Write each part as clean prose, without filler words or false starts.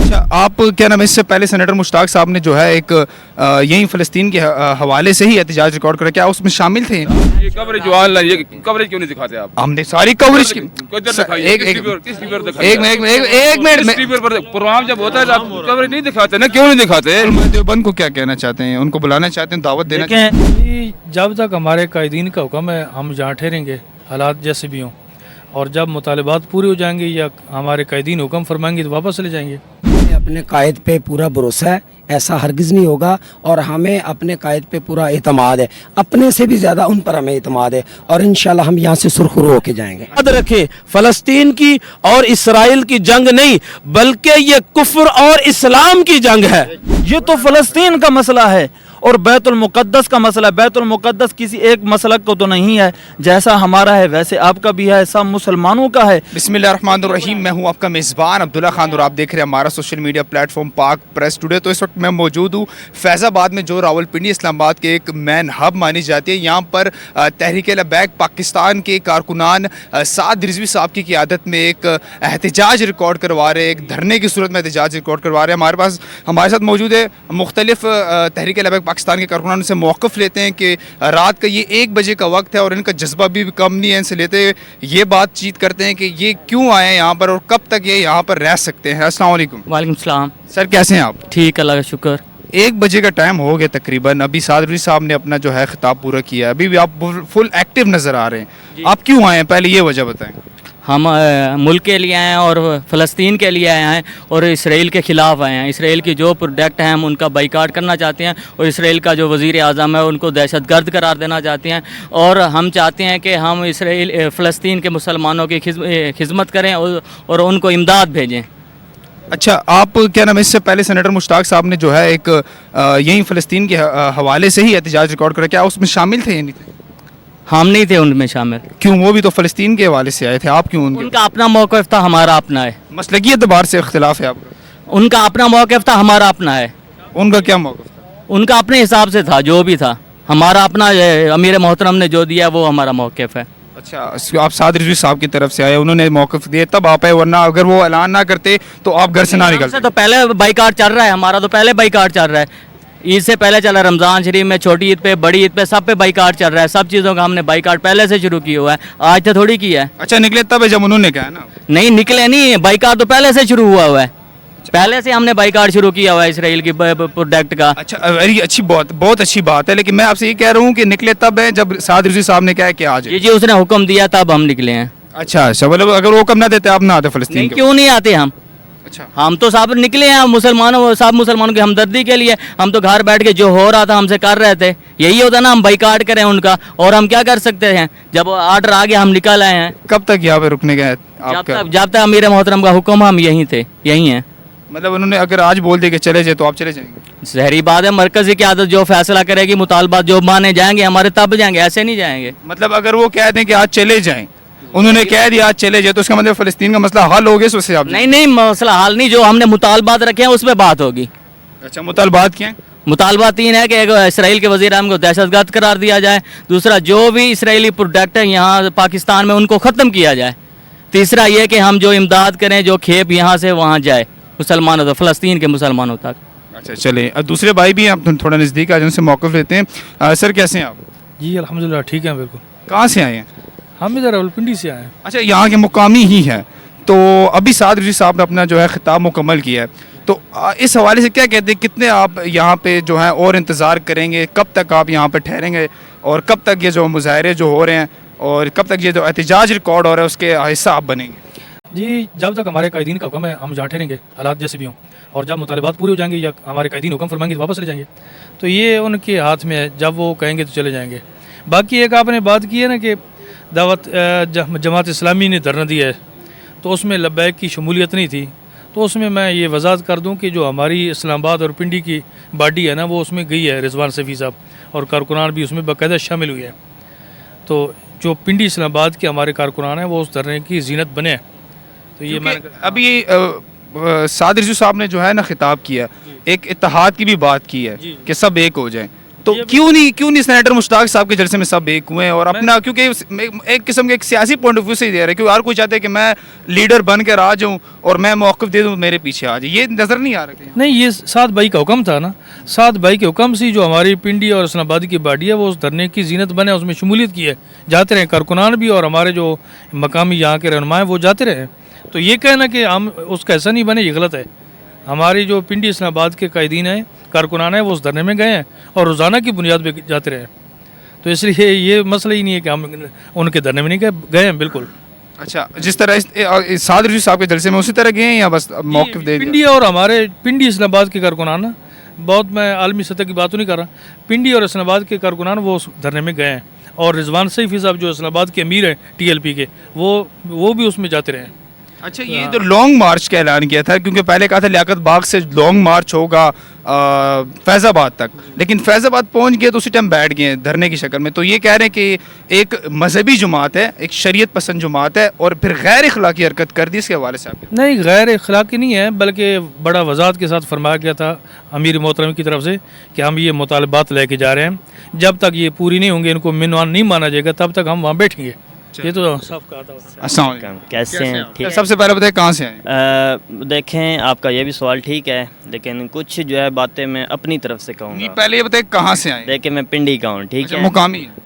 اچھا آپ کیا نام ہے، اس سے پہلے سینیٹر مشتاق صاحب نے جو ہے ایک یہیں فلسطین کے حوالے سے ہی احتجاج ریکارڈ کرا، کیا اس میں شامل تھے؟ یہ کوریج جو آن لائن، یہ کوریج کیوں نہیں دکھاتے آپ؟ ہم نے ساری کوریج کی ایک منٹ پروگرام جب ہوتا ہے تو آپ کوریج نہیں دکھاتے نا، کیوں نہیں دکھاتے؟ دیوبند کو کیا کہنا چاہتے ہیں؟ ان کو بلانا چاہتے ہیں، دعوت دینا چاہتے ہیں؟ جب تک ہمارے قائدین کا حکم ہے ہم جہاں ٹھہریں گے، حالات جیسے بھی ہوں، اور جب مطالبات پورے ہو جائیں گے یا ہمارے قائدین حکم فرمائیں گے تو واپس چلے جائیں گے۔ ہمیں اپنے قائد پہ پورا بھروسہ ہے، ایسا ہرگز نہیں ہوگا، اور ہمیں اپنے قائد پہ پورا اعتماد ہے، اپنے سے بھی زیادہ ان پر ہمیں اعتماد ہے، اور انشاءاللہ ہم یہاں سے سرخرو ہو کے جائیں گے۔ یاد رکھیں، فلسطین کی اور اسرائیل کی جنگ نہیں بلکہ یہ کفر اور اسلام کی جنگ ہے۔ یہ تو فلسطین کا مسئلہ ہے اور بیت المقدس کا مسئلہ ہے۔ بیت المقدس کسی ایک مسلک کو تو نہیں ہے، جیسا ہمارا ہے ویسے آپ کا بھی ہے، سب مسلمانوں کا ہے۔ بسم اللہ الرحمن الرحیم، میں ہوں آپ کا میزبان عبداللہ خان اور آپ دیکھ رہے ہیں ہمارا سوشل میڈیا پلیٹ فارم پاک پریس ٹوڈے۔ تو اس وقت میں موجود ہوں فیض آباد میں، جو راولپنڈی اسلام آباد کے ایک مین ہب مانی جاتی ہے۔ یہاں پر تحریک لبیک پاکستان کے کارکنان سعد رضوی صاحب کی قیادت میں ایک احتجاج ریکارڈ کروا رہے ہیں، ایک دھرنے کی صورت میں احتجاج ریکارڈ کروا رہے ہیں۔ ہمارے ساتھ موجود ہے مختلف تحریک لبیک پاکستان کے کارکنان سے موقف لیتے ہیں کہ رات کا یہ 1 بجے کا وقت ہے اور ان کا جذبہ بھی کم نہیں ہے، ان سے لیتے یہ بات چیت کرتے ہیں کہ یہ کیوں آئے ہیں یہاں پر اور کب تک یہ یہاں پر رہ سکتے ہیں۔ السلام علیکم۔ وعلیکم السلام سر کیسے ہیں آپ؟ ٹھیک، اللہ کا شکر۔ 1 بجے کا ٹائم ہو گیا تقریباً، ابھی سعد رضوی صاحب نے اپنا جو ہے خطاب پورا کیا ہے، ابھی بھی آپ فل ایکٹیو نظر آ رہے ہیں، آپ کیوں آئے ہیں؟ پہلے یہ وجہ بتائیں۔ ہم ملک کے لیے آئے ہیں اور فلسطین کے لیے آئے ہیں اور اسرائیل کے خلاف آئے ہیں۔ اسرائیل کی جو پروڈکٹ ہیں ہم ان کا بائیکاٹ کرنا چاہتے ہیں اور اسرائیل کا جو وزیر اعظم ہے ان کو دہشت گرد قرار دینا چاہتے ہیں، اور ہم چاہتے ہیں کہ ہم فلسطین کے مسلمانوں کی خدمت کریں اور ان کو امداد بھیجیں۔ اچھا آپ کیا نام ہے، اس سے پہلے سینیٹر مشتاق صاحب نے جو ہے ایک یہیں فلسطین کے حوالے سے ہی احتجاج ریکارڈ کرا، کیا اس میں شامل تھے یا نہیں تھے؟ ہم نہیں تھے ان میں شامل۔ کیوں؟ وہ بھی تو فلسطین کے حوالے سے آئے تھے، آپ کیوں ان کا اپنا موقف تھا، ہمارا اپنا ہے۔ مسلکی اعتبار سے اختلاف ہے آپ کا؟ ان کا اپنا موقف تھا، ہمارا اپنا ہے۔ ان کا کیا موقف تھا؟ ان کا اپنے حساب سے تھا، جو بھی تھا۔ ہمارا اپنا امیر محترم نے جو دیا وہ ہمارا موقف ہے۔ اچھا آپ سعد رضوی صاحب کی طرف سے آئے، انہوں نے موقف دیا تب آپ آئے، ورنہ اگر وہ اعلان نہ کرتے تو آپ گھر سے نہ نکلتے؟ تو پہلے بائیکاٹ چل رہا ہے ہمارا، تو پہلے بائیکاٹ چل رہا ہے، عید سے پہلے چلا، رمضان شریف میں، چھوٹی عید پہ، بڑی عید پہ، سب پہ بائیکاٹ چل رہا ہے۔ سب چیزوں کا ہم نے بائیکاٹ پہلے سے شروع کیا ہوا ہے، آج تو تھوڑی کیا ہے۔ اچھا نکلے تب ہے جب انہوں نے کہا نا؟ نہیں نکلے نہیں، بائیکاٹ تو پہلے سے شروع ہوا ہے، پہلے سے ہم نے بائیکاٹ شروع کیا ہوا ہے اسرائیل کی پروڈکٹ کا۔ اچھا ویری اچھی بات، بہت اچھی بات ہے، لیکن میں آپ سے یہ کہہ رہا ہوں کہ نکلے تب ہے جب سعد رضوی صاحب نے کہا کہ آ جائے۔ جی اس نے حکم دیا تب ہم نکلے ہیں۔ اچھا مطلب اگر وہ حکم نہ دیتے آپ نہ آتے فلسطین نہیں کے؟ کیوں نہیں آتے ہم؟ اچھا ہم تو سب نکلے ہیں مسلمانوں، سب مسلمانوں کی ہمدردی کے لیے۔ ہم تو گھر بیٹھ کے جو ہو رہا تھا ہم سے کر رہے تھے، یہی ہوتا نا، ہم بائیکاٹ کریں ان کا، اور ہم کیا کر سکتے ہیں؟ جب آرڈر آ گیا ہم نکل آئے ہیں۔ کب تک یہاں پہ رکنے کا آپ کا؟ جب تک امیر محترم کا حکم ہم یہیں تھے، یہیں ہیں۔ مطلب انہوں نے اگر آج بول دے کہ چلے جائے تو آپ چلے جائیں گے؟ ظاہری بات ہے، مرکزی قیادت جو فیصلہ کرے گی، مطالبات جو مانے جائیں گے ہمارے تب جائیں گے، ایسے نہیں جائیں گے۔ مطلب اگر وہ کہہ دیں کہ آج چلے جائیں، انہوں نے کہہ دیا آج چلے جائے، تو اس کا مطلب فلسطین کا مسئلہ حل ہو گیا؟ اس وجہ سے آپ نہیں مسئلہ حل نہیں، جو ہم نے مطالبات رکھے ہیں اس پہ بات ہوگی۔ اچھا مطالبات کیا ہیں؟ مطالبہ 3 ہے کہ ایک اسرائیل کے وزیر اعظم کو دہشت گرد قرار دیا جائے، دوسرا جو بھی اسرائیلی پروڈکٹ ہے یہاں پاکستان میں ان کو ختم کیا جائے، تیسرا یہ کہ ہم جو امداد کریں، جو کھیپ یہاں سے وہاں جائے مسلمانوں تک، فلسطین کے مسلمانوں تک۔ اچھا چلیں، دوسرے بھائی بھی ہیں، آپ تھوڑا نزدیک آ جن سے موقف لیتے ہیں۔ سر کیسے ہیں آپ؟ جی الحمدللہ ٹھیک ہے، بالکل۔ کہاں سے آئے ہیں؟ ہم ادھر راولپنڈی سے آئے ہیں۔ اچھا یہاں کے مقامی ہی ہیں، تو ابھی سعد رضوی صاحب نے اپنا جو ہے خطاب مکمل کیا ہے، تو اس حوالے سے کیا کہتے ہیں، کتنے آپ یہاں پہ جو ہیں اور انتظار کریں گے؟ کب تک آپ یہاں پہ ٹھہریں گے اور کب تک یہ جو مظاہرے جو ہو رہے ہیں اور کب تک یہ جو احتجاج ریکارڈ ہو رہا ہے اس کے حصہ آپ بنیں گے؟ جی جب تک ہمارے قائدین کا حکم ہے ہم جہاں ٹھہریں گے، حالات جیسے بھی ہوں، اور جب مطالبات پورے ہو جائیں گے یا ہمارے قائدین حکم فرمائیں گے تو واپس چلے جائیں گے۔ تو یہ ان کے ہاتھ میں ہے، جب وہ کہیں گے تو چلے جائیں گے۔ باقی ایک آپ نے بات کی ہے نا کہ دعوت جماعت اسلامی نے دھرنا دیا ہے، تو اس میں لبیک کی شمولیت نہیں تھی، تو اس میں یہ وضاحت کر دوں کہ جو ہماری اسلام آباد اور پنڈی کی باڈی ہے نا وہ اس میں گئی ہے، رضوان صفی صاحب اور کارکنان بھی اس میں باقاعدہ شامل ہوئے ہیں۔ تو جو پنڈی اسلام آباد کے ہمارے کارکنان ہیں وہ اس دھرنے کی زینت بنے ہیں۔ تو یہ میں ابھی سعد رضوی صاحب نے جو ہے نا خطاب کیا، ایک اتحاد کی بھی بات کی ہے کہ سب ایک ہو جائیں، تو کیوں نہیں سینیٹر مشتاق صاحب کے جلسے میں سب ایک ہوئے ہیں اور اپنا کیونکہ ایک قسم کے ایک سیاسی پوائنٹ آف ویو سے ہی دے رہے ہیں کیونکہ ہر کوئی چاہتے ہے کہ میں لیڈر بن کر آ جاؤں اور میں موقف دے دوں میرے پیچھے آ جائے, یہ نظر نہیں آ رہا کہ نہیں, یہ 7 بھائی کا حکم تھا نا, 7 بھائی کے حکم سے جو ہماری پنڈی اور اسلام آباد کی باڈی ہے وہ اس دھرنے کی زینت بنے, اس میں شمولیت کی ہے, جاتے رہے کارکنان بھی اور ہمارے جو مقامی یہاں کے رہنما ہیں وہ جاتے رہے. تو یہ کہنا کہ ہم اس کا ایسا نہیں بنے یہ غلط ہے. ہماری جو پنڈی اسلام آباد کے قائدین ہیں کارکنان ہیں وہ اس دھرنے میں گئے ہیں اور روزانہ کی بنیاد پہ جاتے رہے. تو اس لیے یہ مسئلہ ہی نہیں ہے کہ ہم ان کے دھرنے میں نہیں گئے ہیں بالکل. اچھا, جس طرح سعد رضوی صاحب کے جلسے میں اسی طرح گئے ہیں یا بس موقف دے پنڈی اور ہمارے پنڈی اسلام آباد کے کارکنان, بہت میں عالمی سطح کی بات تو نہیں کر رہا, پنڈی اور اسلام آباد کے کارکنان وہ اس دھرنے میں گئے ہیں اور رضوان سیفی صاحب جو اسلام آباد کے امیر ہیں TLP کے وہ بھی اس میں جاتے رہے ہیں. اچھا, یہ تو لانگ مارچ کا اعلان کیا تھا کیونکہ پہلے کہا تھا لیاقت باغ سے لانگ مارچ ہوگا فیض آباد تک, لیکن فیض آباد پہنچ گئے تو اسی ٹائم بیٹھ گئے دھرنے کی شکل میں. تو یہ کہہ رہے ہیں کہ ایک مذہبی جماعت ہے, ایک شریعت پسند جماعت ہے اور پھر غیر اخلاقی حرکت کر دی, اس کے حوالے سے آپ نہیں غیر اخلاقی نہیں ہے بلکہ بڑا وضاحت کے ساتھ فرمایا گیا تھا امیر محترم کی طرف سے کہ ہم یہ مطالبات لے کے جا رہے ہیں, جب تک یہ پوری نہیں ہوں گے, ان کو منوان نہیں مانا جائے گا, تب تک ہم وہاں بیٹھیں گے. یہ تو صاف کہا تھا. السلام علیکم, کیسے ہیں؟ ٹھیک سب سے پہلے بتائیں کہاں سے آئے؟ دیکھیں آپ کا یہ بھی سوال ٹھیک ہے لیکن کچھ جو ہے باتیں میں اپنی طرف سے کہوں گا. پہلے یہ بتائیں کہاں سے آئے؟ دیکھیں میں پنڈی کا ہوں, ٹھیک ہے,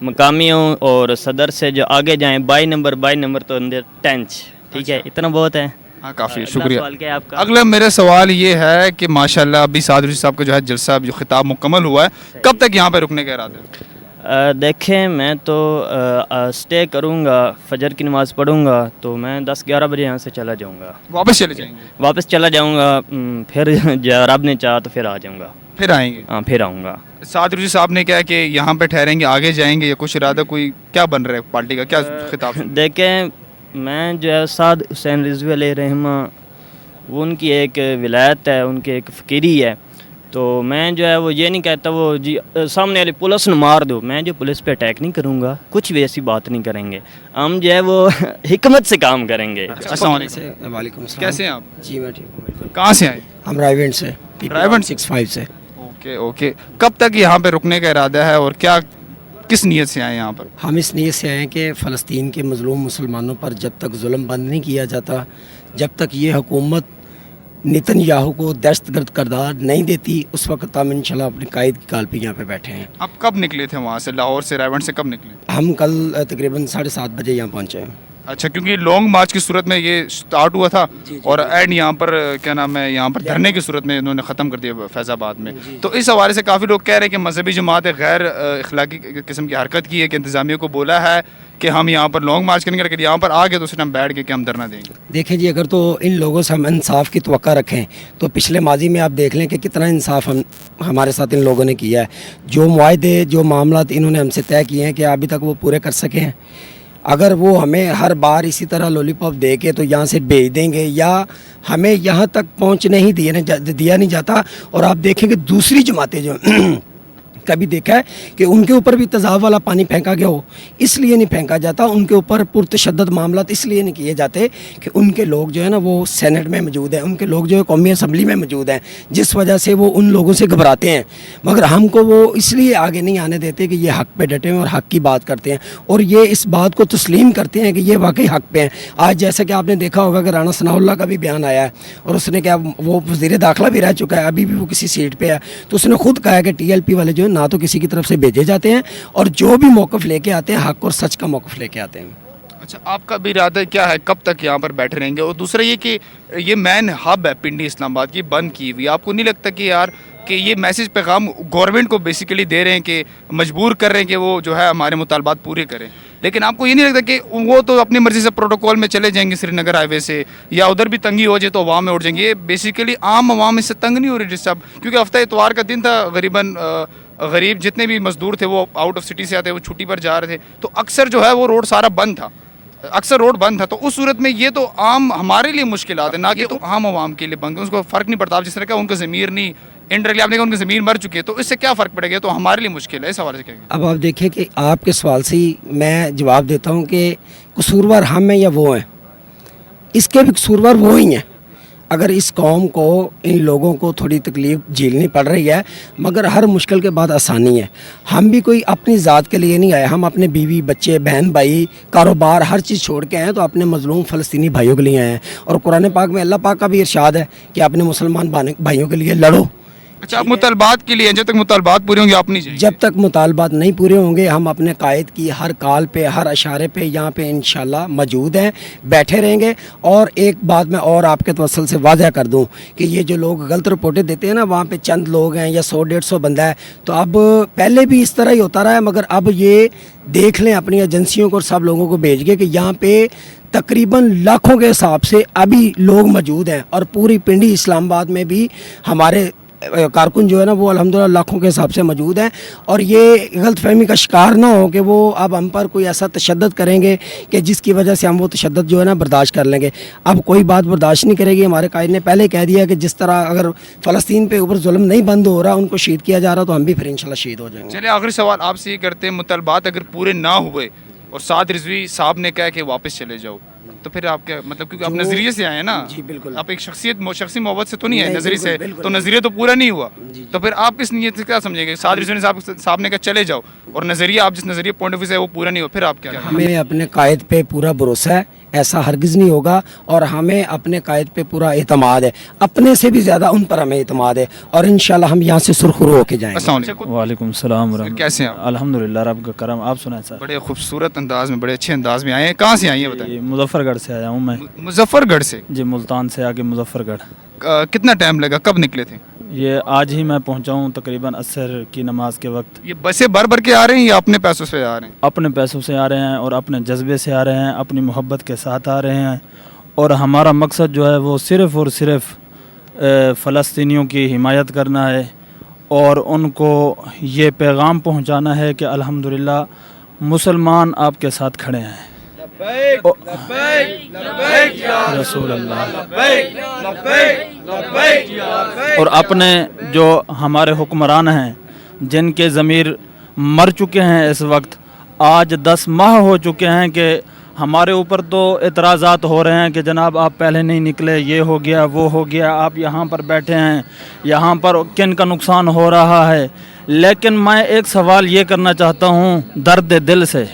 مقامی ہوں اور صدر سے جو آگے جائیں 22 نمبر تو اندر ٹینچ, ٹھیک ہے, اتنا بہت ہے. ہاں کافی شکریہ. سوال کیا ہے آپ کا؟ اگلا میرا سوال یہ ہے کہ ماشاءاللہ ابھی سعد رضوی صاحب کا جو ہے جلسہ جو خطاب مکمل ہوا ہے, کب تک یہاں پہ رکنے کا ارادہ ہے؟ دیکھیں میں تو سٹے کروں گا, فجر کی نماز پڑھوں گا تو میں 10-11 بجے یہاں سے چلا جاؤں گا. واپس چلے جائیں گے؟ واپس چلا جاؤں گا, پھر رب نے چاہا تو پھر آ جاؤں گا. پھر آئیں گے؟ ہاں پھر آؤں گا. سعد رضوی صاحب نے کہا کہ یہاں پہ ٹھہریں گے, آگے جائیں گے, یا کچھ ارادہ کوئی کیا بن رہا ہے پارٹی کا, کیا خطاب؟ دیکھیں میں جو ہے سعد حسین رضوی علیہ رحمہ وہ ان کی ایک ولایت ہے, ان کی ایک فقیری ہے, تو میں جو ہے وہ یہ نہیں کہتا وہ جی سامنے والی پولیس نے مار دو, میں جو پولیس پہ اٹیک نہیں کروں گا, کچھ بھی ایسی بات نہیں کریں گے, ہم جو ہے وہ حکمت سے کام کریں گے. السلام علیکم. وعلیکم السلام. کیسے ہیں آپ؟ جی میں ٹھیک ہوں. کہاں سے آئے؟ ہم رائیونٹ سے, رائیونٹ 65 سے. اوکے. کب تک یہاں پہ رکنے کا ارادہ ہے اور کیا کس نیت سے آئے یہاں پر؟ ہم اس نیت سے آئے کہ فلسطین کے مظلوم مسلمانوں پر جب تک ظلم بند نہیں کیا جاتا, جب تک یہ حکومت نتن یاہو کو دہشت گرد قرار نہیں دیتی, اس وقت ہم انشاءاللہ اپنے قائد کی کال پہ یہاں پہ بیٹھے ہیں. آپ کب نکلے تھے وہاں سے, لاہور سے رائیونٹ سے کب نکلے؟ ہم کل تقریباً 7:30 بجے یہاں پہنچے ہیں. اچھا, کیونکہ لانگ مارچ کی صورت میں یہ سٹارٹ ہوا تھا اور اینڈ یہاں پر کیا نام ہے, یہاں پر دھرنے کی صورت میں انہوں نے ختم کر دیا فیض آباد میں. تو اس حوالے سے کافی لوگ کہہ رہے ہیں کہ مذہبی جماعت غیر اخلاقی قسم کی حرکت کی ہے, کہ انتظامیہ کو بولا ہے کہ ہم یہاں پر لانگ مارچ کریں گے, لیکن یہاں پر آ گئے تو اس ٹائم بیٹھ کے کہ ہم دھرنا دیں گے. دیکھیں جی, اگر تو ان لوگوں سے ہم انصاف کی توقع رکھیں تو پچھلے ماضی میں آپ دیکھ لیں کہ کتنا انصاف ہمارے ساتھ ان لوگوں نے کیا ہے. جو معاہدے جو معاملات انہوں نے ہم سے طے کیے ہیں کہ ابھی تک وہ پورے کر سکے ہیں, اگر وہ ہمیں ہر بار اسی طرح لولی پاپ دے کے تو یہاں سے بھیج دیں گے یا ہمیں یہاں تک پہنچنے ہی دیا نہیں جاتا. اور آپ دیکھیں کہ دوسری جماعتیں جو کبھی دیکھا ہے کہ ان کے اوپر بھی تیزاب والا پانی پھینکا گیا ہو, اس لیے نہیں پھینکا جاتا, ان کے اوپر پرتشدد معاملات اس لیے نہیں کیے جاتے کہ ان کے لوگ جو ہے نا وہ سینٹ میں موجود ہیں, ان کے لوگ جو ہے قومی اسمبلی میں موجود ہیں, جس وجہ سے وہ ان لوگوں سے گھبراتے ہیں. مگر ہم کو وہ اس لیے آگے نہیں آنے دیتے کہ یہ حق پہ ڈٹے ہیں اور حق کی بات کرتے ہیں, اور یہ اس بات کو تسلیم کرتے ہیں کہ یہ واقعی حق پہ ہیں. آج جیسا کہ آپ نے دیکھا ہوگا کہ رانا ثناء اللہ کا بھی بیان آیا ہے, اور اس نے کیا, وہ وزیر داخلہ بھی رہ چکا ہے, ابھی بھی وہ کسی سیٹ پہ ہے, تو اس نے خود کہا ہے کہ TLP والے جو ہے نہ تو کسی کی طرف سے بھیجے جاتے ہیں, اور جو بھی موقف لے کے آتے ہیں حق اور سچ کا موقف لے کے آتے ہیں. اچھا, آپ کا بھی ارادہ کیا ہے, کب تک یہاں پر بیٹھے رہیں گے؟ اور دوسرا یہ کہ یہ مین ہب ہے پنڈی اسلام آباد کی, بند کی ہوئی, آپ کو نہیں لگتا کہ یار کہ یہ میسج پیغام گورنمنٹ کو بیسیکلی دے رہے ہیں کہ مجبور کر رہے ہیں کہ وہ جو ہے ہمارے مطالبات پورے کریں, لیکن آپ کو یہ نہیں لگتا کہ وہ تو اپنی مرضی سے پروٹوکول میں چلے جائیں گے سری نگر ہائی وے سے, یا ادھر بھی تنگی ہو جائے تو عوام میں اٹھ جائیں گے, یہ بیسیکلی عام عوام اس سے تنگ نہیں ہو رہی جس سب, کیونکہ ہفتہ اتوار کا دن تھا, غریب جتنے بھی مزدور تھے وہ آؤٹ آف سٹی سے آتے, وہ چھٹی پر جا رہے تھے, تو اکثر جو ہے وہ روڈ سارا بند تھا, تو اس صورت میں یہ تو عام ہمارے لیے مشکلات ہیں, نہ کہ تو عام عوام کے لیے بند, اس کو فرق نہیں پڑتا. آپ جس طرح کا ان کا ضمیر نہیں, انڈائریکٹلی آپ نے کہا ان کی ضمیر مر چکی ہے, تو اس سے کیا فرق پڑے گا, تو ہمارے لیے مشکل ہے. اس حوالے سے کیا؟ اب آپ دیکھیں کہ آپ کے سوال سے ہی میں جواب دیتا ہوں کہ قصوروار ہم ہیں یا وہ ہیں, اس کے بھی قصوروار وہ ہی ہیں. اگر اس قوم کو ان لوگوں کو تھوڑی تکلیف جھیلنی پڑ رہی ہے مگر ہر مشکل کے بعد آسانی ہے. ہم بھی کوئی اپنی ذات کے لیے نہیں آئے, ہم اپنے بیوی بچے بہن بھائی کاروبار ہر چیز چھوڑ کے آئے ہیں, تو اپنے مظلوم فلسطینی بھائیوں کے لیے آئے ہیں. اور قرآن پاک میں اللہ پاک کا بھی ارشاد ہے کہ اپنے مسلمان بھائیوں کے لیے لڑو. اچھا آپ مطالبات کے لیے جب تک مطالبات پورے ہوں گے آپ نہیں جائیں گے؟ جب تک مطالبات نہیں پورے ہوں گے ہم اپنے قائد کی ہر کال پہ ہر اشارے پہ یہاں پہ انشاءاللہ موجود ہیں, بیٹھے رہیں گے. اور ایک بات میں اور آپ کے توسل سے واضح کر دوں کہ یہ جو لوگ غلط رپورٹیں دیتے ہیں نا, وہاں پہ چند لوگ ہیں یا 100-150 بندہ ہے, تو اب پہلے بھی اس طرح ہی ہوتا رہا ہے, مگر اب یہ دیکھ لیں اپنی ایجنسیوں کو اور سب لوگوں کو بھیج کے کہ یہاں پہ تقریباً لاکھوں کے حساب سے ابھی لوگ موجود ہیں. اور پوری پنڈی اسلام آباد میں بھی ہمارے کارکن جو ہے نا وہ الحمدللہ لاکھوں کے حساب سے موجود ہیں. اور یہ غلط فہمی کا شکار نہ ہو کہ وہ اب ہم پر کوئی ایسا تشدد کریں گے کہ جس کی وجہ سے ہم وہ تشدد جو ہے نا برداشت کر لیں گے. اب کوئی بات برداشت نہیں کرے گی. ہمارے قائد نے پہلے کہہ دیا کہ جس طرح اگر فلسطین پہ اوپر ظلم نہیں بند ہو رہا, ان کو شہید کیا جا رہا, تو ہم بھی پھر انشاءاللہ شہید ہو جائیں گے. چلے آخری سوال آپ سے یہ کرتے ہیں, مطالبات اگر پورے نہ ہوئے اور سعد رضوی صاحب نے کہا کہ واپس چلے جاؤ, تو پھر آپ کیا مطلب, کیونکہ آپ نظریے سے آئے ہیں نا, جی بالکل, آپ ایک شخصی محبت سے تو نہیں آئے, نظریے سے, بالکل, تو نظریہ تو پورا نہیں ہوا, تو پھر آپ کس نیت سے کیا سمجھیں گے؟ سعد رضوی صاحب نے کہا چلے جاؤ, اور نظریہ آپ جس نظریے پوائنٹ آف ویو سے ہے وہ پورا نہیں ہوا, پھر آپ کیا؟ ہمیں اپنے قائد پہ پورا بھروسہ ہے, ایسا ہرگز نہیں ہوگا. اور ہمیں اپنے قائد پہ پورا اعتماد ہے, اپنے سے بھی زیادہ ان پر ہمیں اعتماد ہے, اور انشاءاللہ ہم یہاں سے سرخرو ہو کے جائیں گے. السلام علیکم. وعلیکم السلام ورحمۃ اللہ. کیسے ہیں آپ؟ الحمدللہ رب کا کرم. آپ سنائیں سر. بڑے خوبصورت انداز میں, بڑے اچھے انداز میں آئے ہیں. کہاں سے آئے ہیں بتائیں؟ مظفر گڑھ سے آیا ہوں میں. مظفر گڑھ سے؟ جی ملتان سے آگے مظفر گڑھ. کتنا ٹائم لگا, کب نکلے تھے؟ یہ آج ہی میں پہنچا ہوں تقریباً عصر کی نماز کے وقت. یہ بسیں بھر بھر کے آ رہے ہیں یا اپنے پیسوں سے آ رہے ہیں؟ اپنے پیسوں سے آ رہے ہیں اور اپنے جذبے سے آ رہے ہیں, اپنی محبت کے ساتھ آ رہے ہیں. اور ہمارا مقصد جو ہے وہ صرف اور صرف فلسطینیوں کی حمایت کرنا ہے, اور ان کو یہ پیغام پہنچانا ہے کہ الحمدللہ مسلمان آپ کے ساتھ کھڑے ہیں. رسول اللہ. اور اپنے جو ہمارے حکمران ہیں جن کے ضمیر مر چکے ہیں اس وقت, آج 10 ماہ ہو چکے ہیں کہ ہمارے اوپر تو اعتراضات ہو رہے ہیں کہ جناب آپ پہلے نہیں نکلے, یہ ہو گیا وہ ہو گیا, آپ یہاں پر بیٹھے ہیں, یہاں پر کن کا نقصان ہو رہا ہے. لیکن میں ایک سوال یہ کرنا چاہتا ہوں درد دل سے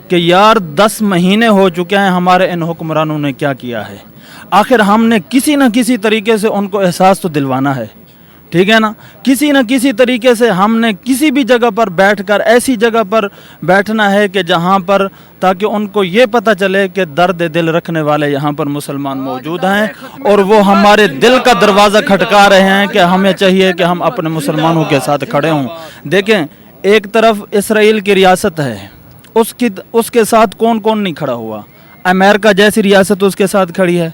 کہ یار 10 مہینے ہو چکے ہیں, ہمارے ان حکمرانوں نے کیا کیا ہے؟ آخر ہم نے کسی نہ کسی طریقے سے ان کو احساس تو دلوانا ہے, ٹھیک ہے نا. کسی نہ کسی طریقے سے ہم نے کسی بھی جگہ پر بیٹھ کر ایسی جگہ پر بیٹھنا ہے کہ جہاں پر تاکہ ان کو یہ پتہ چلے کہ درد دل رکھنے والے یہاں پر مسلمان موجود ہیں, اور وہ ہمارے دل کا دروازہ کھٹکا رہے ہیں کہ ہمیں چاہیے کہ ہم اپنے مسلمانوں کے ساتھ کھڑے ہوں. دیکھیں ایک طرف اسرائیل کی ریاست ہے, اس کے ساتھ کون کون نہیں کھڑا ہوا؟ امریکہ جیسی ریاست اس کے ساتھ کھڑی ہے,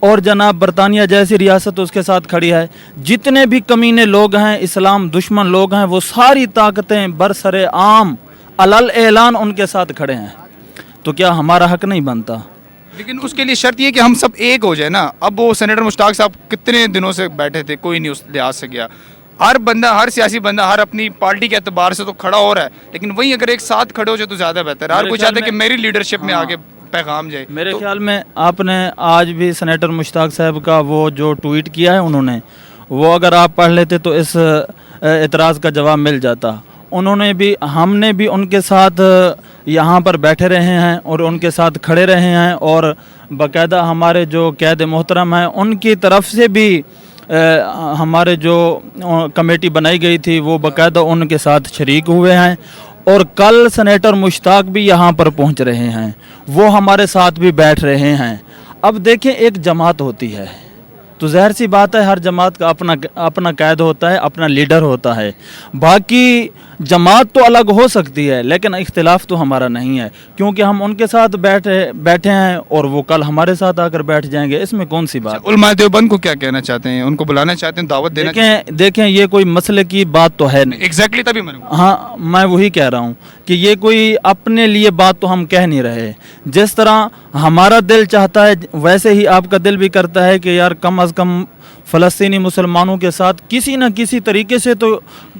اور جناب برطانیہ جیسی ریاست اس کے ساتھ کھڑی ہے. جتنے بھی کمینے لوگ ہیں, اسلام دشمن لوگ ہیں, وہ ساری طاقتیں برسر عام علل اعلان ان کے ساتھ کھڑے ہیں. تو کیا ہمارا حق نہیں بنتا؟ لیکن اس کے لیے شرط یہ کہ ہم سب ایک ہو جائے نا. اب وہ سینیٹر مشتاق صاحب کتنے دنوں سے بیٹھے تھے, کوئی نہیں اس لحاظ سے گیا. ہر بندہ, ہر سیاسی بندہ ہر اپنی پارٹی کے اعتبار سے تو کھڑا ہو رہا ہے, لیکن وہیں اگر ایک ساتھ کھڑے ہو جائے تو زیادہ بہتر ہے. ہر کوئی چاہتا ہے کہ میری لیڈرشپ میں آگے پیغام جائے. میرے خیال میں آپ نے آج بھی سینیٹر مشتاق صاحب کا وہ جو ٹویٹ کیا ہے انہوں نے, وہ اگر آپ پڑھ لیتے تو اس اعتراض کا جواب مل جاتا. انہوں نے بھی, ہم نے بھی ان کے ساتھ یہاں پر بیٹھے رہے ہیں اور ان کے ساتھ کھڑے رہے ہیں, اور باقاعدہ ہمارے جو قائد محترم ہیں ان کی طرف سے بھی ہمارے جو کمیٹی بنائی گئی تھی وہ باقاعدہ ان کے ساتھ شریک ہوئے ہیں. اور کل سینیٹر مشتاق بھی یہاں پر پہنچ رہے ہیں, وہ ہمارے ساتھ بھی بیٹھ رہے ہیں. اب دیکھیں ایک جماعت ہوتی ہے تو ظاہر سی بات ہے ہر جماعت کا اپنا قائد ہوتا ہے, اپنا لیڈر ہوتا ہے. باقی جماعت تو الگ ہو سکتی ہے لیکن اختلاف تو ہمارا نہیں ہے, کیونکہ ہم ان کے ساتھ بیٹھے ہیں اور وہ کل ہمارے ساتھ آ کر بیٹھ جائیں گے. اس میں کون سی بات؟ علماء دیوبند کو کیا کہنا چاہتے ہیں, ان کو بلانا چاہتے ہیں, دعوت دینا چاہتے ہیں؟ دیکھیں یہ کوئی مسئلے کی بات تو ہے نہیں. ایگزیکٹلی تبھی میں ہاں میں وہی کہہ رہا ہوں کہ یہ کوئی اپنے لیے بات تو ہم کہہ نہیں رہے. جس طرح ہمارا دل چاہتا ہے ویسے ہی آپ کا دل بھی کرتا ہے کہ یار کم از کم فلسطینی مسلمانوں کے ساتھ کسی نہ کسی طریقے سے تو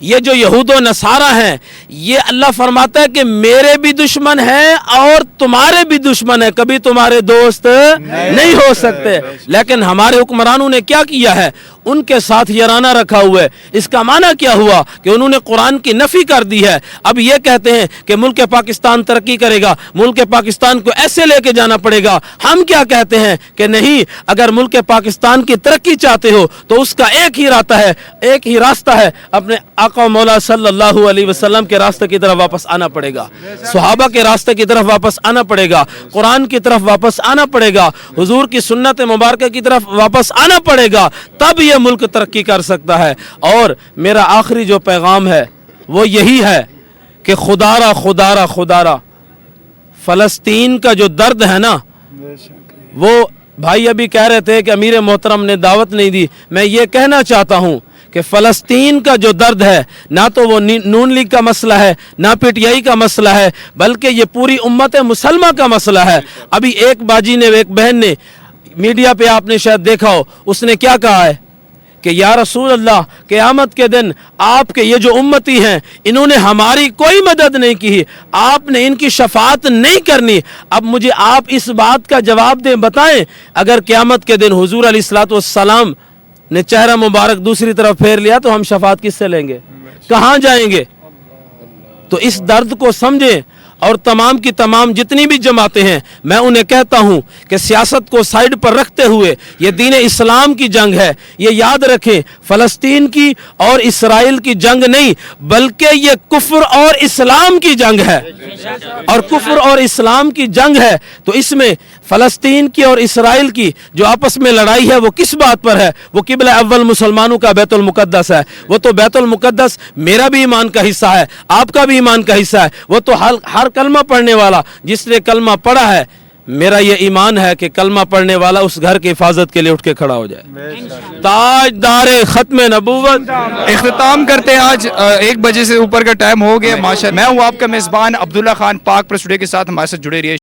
یہ جو یہود و نصارہ ہیں یہ اللہ فرماتا ہے کہ میرے بھی دشمن ہیں اور تمہارے بھی دشمن ہیں, کبھی تمہارے دوست نہیں ہو سکتے. لیکن ہمارے حکمرانوں نے کیا کیا ہے, ان کے ساتھ یارانہ رکھا ہوا ہے. اس کا معنی کیا ہوا کہ انہوں نے قرآن کی نفی کر دی ہے. اب یہ کہتے ہیں کہ ملک پاکستان ترقی کرے گا, ملک پاکستان کو ایسے لے کے جانا پڑے گا. ہم کیا کہتے ہیں کہ نہیں, اگر ملک پاکستان کی ترقی چاہتے ہو تو اس کا ایک ہی راستہ ہے, اپنے آقا مولا صلی اللہ علیہ وسلم کے راستے کی طرف واپس آنا پڑے گا, صحابہ کے راستے کی طرف واپس آنا پڑے گا, قرآن کی طرف واپس آنا پڑے گا, حضور کی سنت مبارکہ کی طرف واپس آنا پڑے گا, تب یہ ملک ترقی کر سکتا ہے. اور میرا آخری جو پیغام ہے وہ یہی ہے کہ خدارا فلسطین کا جو درد ہے نا, وہ بھائی ابھی کہہ رہے تھے کہ امیر محترم نے دعوت نہیں دی. میں یہ کہنا چاہتا ہوں کہ فلسطین کا جو درد ہے نہ تو وہ نون لیگ کا مسئلہ ہے, نہ پی ٹی آئی کا مسئلہ ہے, بلکہ یہ پوری امت مسلمہ کا مسئلہ ہے. ابھی ایک باجی نے, ایک بہن نے میڈیا پہ آپ نے شاید دیکھا ہو, اس نے کیا کہا ہے کہ یا رسول اللہ, قیامت کے دن آپ کے یہ جو امتی ہیں انہوں نے ہماری کوئی مدد نہیں کی, آپ نے ان کی شفاعت نہیں کرنی. اب مجھے آپ اس بات کا جواب دیں, بتائیں اگر قیامت کے دن حضور علیہ الصلوۃ والسلام نے چہرہ مبارک دوسری طرف پھیر لیا تو ہم شفاعت کس سے لیں گے, کہاں جائیں گے؟ تو اس درد کو سمجھیں. اور تمام کی تمام جتنی بھی جماعتیں ہیں, میں انہیں کہتا ہوں کہ سیاست کو سائیڈ پر رکھتے ہوئے یہ دین اسلام کی جنگ ہے. یہ یاد رکھیں, فلسطین کی اور اسرائیل کی جنگ نہیں, بلکہ یہ کفر اور اسلام کی جنگ ہے. اور کفر اور اسلام کی جنگ ہے تو اس میں فلسطین کی اور اسرائیل کی جو آپس میں لڑائی ہے وہ کس بات پر ہے؟ وہ قبلہ اول مسلمانوں کا بیت المقدس ہے. وہ تو بیت المقدس میرا بھی ایمان کا حصہ ہے, آپ کا بھی ایمان کا حصہ ہے. وہ تو ہر کلمہ پڑھنے والا جس نے کلمہ پڑھا ہے, میرا یہ ایمان ہے کہ کلمہ پڑھنے والا اس گھر کی حفاظت کے لیے اٹھ کے کھڑا ہو جائے. تاجدار ختم نبوت. اختتام کرتے ہیں, آج 1 بجے سے اوپر کا ٹائم ہو گیا. ماشاءاللہ, میں ہوں آپ کا میزبان عبداللہ خان. پاک پریس ٹوڈے کے ساتھ ہمارے ساتھ جڑے رہیے.